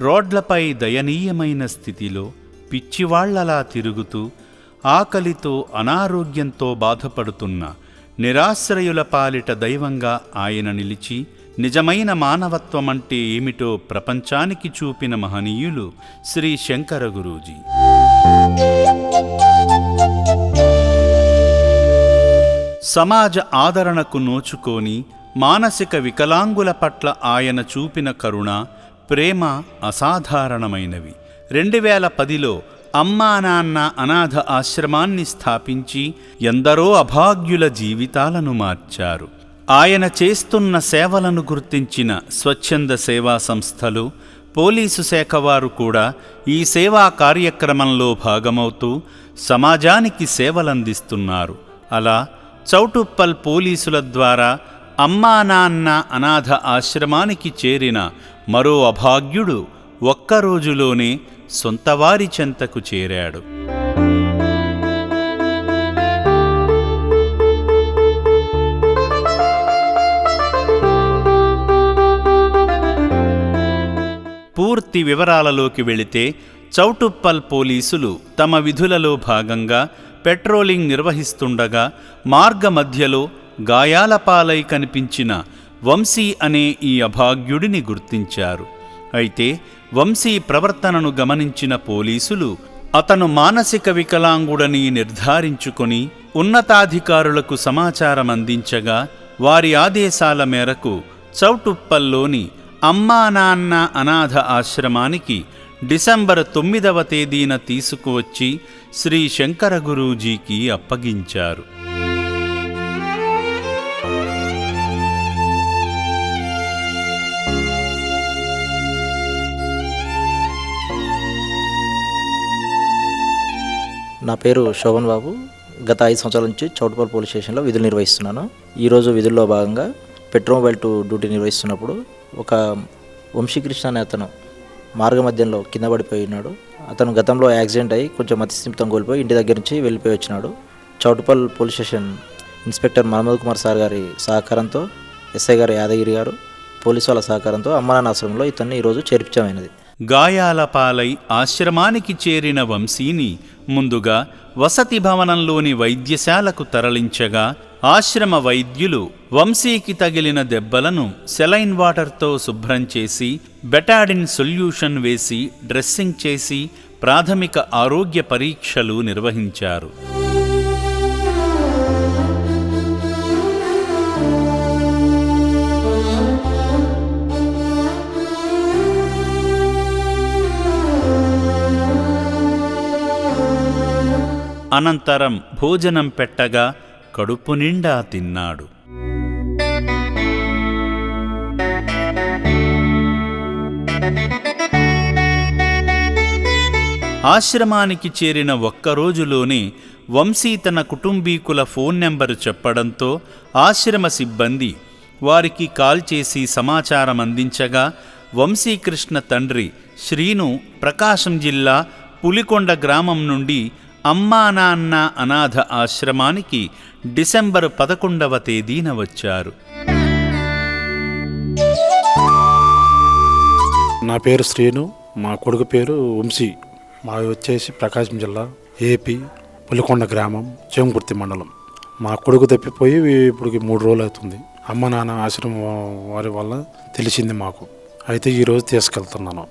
రోడ్లపై దయనీయమైన స్థితిలో పిచ్చివాళ్లలా తిరుగుతూ ఆకలితో అనారోగ్యంతో బాధపడుతున్న నిరాశ్రయుల పాలిట దైవంగా ఆయన నిలిచి నిజమైన మానవత్వమంటే ఏమిటో ప్రపంచానికి చూపిన మహనీయులు శ్రీ శంకర గురూజీ. సమాజ ఆదరణకు నోచుకొని మానసిక వికలాంగుల పట్ల ఆయన చూపిన కరుణ, ప్రేమ అసాధారణమైనవి. 2010లో అమ్మా నాన్న అనాథ ఆశ్రమాన్ని స్థాపించి ఎందరో అభాగ్యుల జీవితాలను మార్చారు. ఆయన చేస్తున్న సేవలను గుర్తించిన స్వచ్ఛంద సేవా సంస్థలు, పోలీసు శాఖ వారు కూడా ఈ సేవా కార్యక్రమంలో భాగమవుతూ సమాజానికి సేవలందిస్తున్నారు. అలా చౌటుప్పల్ పోలీసుల ద్వారా అమ్మా నాన్న అనాథ ఆశ్రమానికి చేరిన మరో అభాగ్యుడు ఒక్కరోజులోనే సొంతవారి చెంతకు చేరాడు. పూర్తి వివరాలలోకి వెళితే, చౌటుప్పల్ పోలీసులు తమ విధులలో భాగంగా పెట్రోలింగ్ నిర్వహిస్తుండగా మార్గమధ్యలో గాయాల పాలై కనిపించిన వంశీ అనే ఈ అభాగ్యుడిని గుర్తించారు. అయితే వంశీ ప్రవర్తనను గమనించిన పోలీసులు అతను మానసిక వికలాంగుడని నిర్ధారించుకొని ఉన్నతాధికారులకు సమాచారం అందించగా, వారి ఆదేశాల మేరకు చౌటుప్పల్లోని అమ్మా నాన్న అనాథ ఆశ్రమానికి డిసెంబర్ 9వ తేదీన తీసుకువచ్చి శ్రీ శంకర గురూజీకి అప్పగించారు. నా పేరు శోభన్ బాబు. గత 5 సంవత్సరాల నుంచి చౌటుప్పల్ పోలీస్ స్టేషన్లో విధులు నిర్వహిస్తున్నాను. ఈరోజు విధుల్లో భాగంగా పెట్రోల్ డ్యూటీ నిర్వహిస్తున్నప్పుడు ఒక వంశీకృష్ణ అనే అతను మార్గమధ్యంలో కింద పడిపోయి ఉన్నాడు. అతను గతంలో యాక్సిడెంట్ అయ్యి కొంచెం మతిస్థిమితం కోల్పోయి ఇంటి దగ్గర నుంచి వెళ్ళిపోయి వచ్చినాడు. Choutuppal police station inspector Mohammed Kumar sir గారి సహకారంతో, ఎస్ఐ గారు యాదగిరి గారు, పోలీసు వాళ్ళ సహకారంతో అమ్మనాన్న ఆశ్రమంలో ఇతన్ని ఈరోజు చేర్పించమైనది. గాయాల పాలై ఆశ్రమానికి చేరిన వంశీని ముందుగా వసతి భవనంలోని వైద్యశాలకు తరలించగా, ఆశ్రమ వైద్యులు వంశీకి తగిలిన దెబ్బలను సెలైన్ వాటర్తో శుభ్రం చేసి, బెటాడిన్ సొల్యూషన్ వేసి డ్రెస్సింగ్ చేసి ప్రాథమిక ఆరోగ్య పరీక్షలు నిర్వహించారు. అనంతరం భోజనం పెట్టగా కడుపు నిండా తిన్నాడు. ఆశ్రమానికి చేరిన ఒక్కరోజులోనే వంశీ తన కుటుంబీకుల ఫోన్ నెంబరు చెప్పడంతో ఆశ్రమ సిబ్బంది వారికి కాల్ చేసి సమాచారం అందించగా, వంశీకృష్ణ తండ్రి శ్రీను ప్రకాశం జిల్లా పులికొండ గ్రామం నుండి అమ్మా నాన్న అనాథ ఆశ్రమానికి డిసెంబర్ 11వ తేదీన వచ్చారు. నా పేరు శ్రీను, మా కొడుకు పేరు వంశీ. మాది వచ్చేసి ప్రకాశం జిల్లా ఏపీ పులికొండ గ్రామం చేంగుర్తి మండలం. మా కొడుకు తప్పిపోయి ఇప్పటికి 3 రోజులు అవుతుంది. అమ్మ నాన్న ఆశ్రమం వారి వల్ల తెలిసింది మాకు. అయితే ఈరోజు తీసుకెళ్తున్నాను.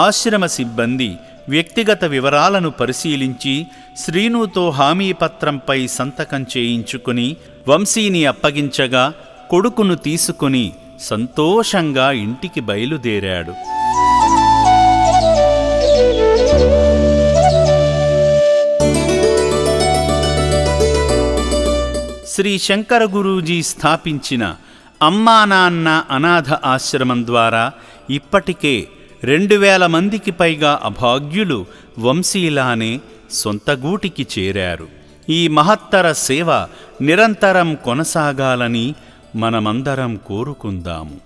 ఆశ్రమ సిబ్బంది వ్యక్తిగత వివరాలను పరిశీలించి శ్రీనుతో హామీ పత్రంపై సంతకం చేయించుకుని వంశీని అప్పగించగా, కొడుకును తీసుకుని సంతోషంగా ఇంటికి బయలుదేరాడు. శ్రీ శంకర గురూజీ స్థాపించిన అమ్మా నాన్న అనాథ ఆశ్రమం ద్వారా ఇప్పటికే 2000 మందికి పైగా అభాగ్యులు వంశీలానే సొంత గూటికి చేరారు. ఈ మహత్తర సేవ నిరంతరం కొనసాగాలని మనమందరం కోరుకుందాము.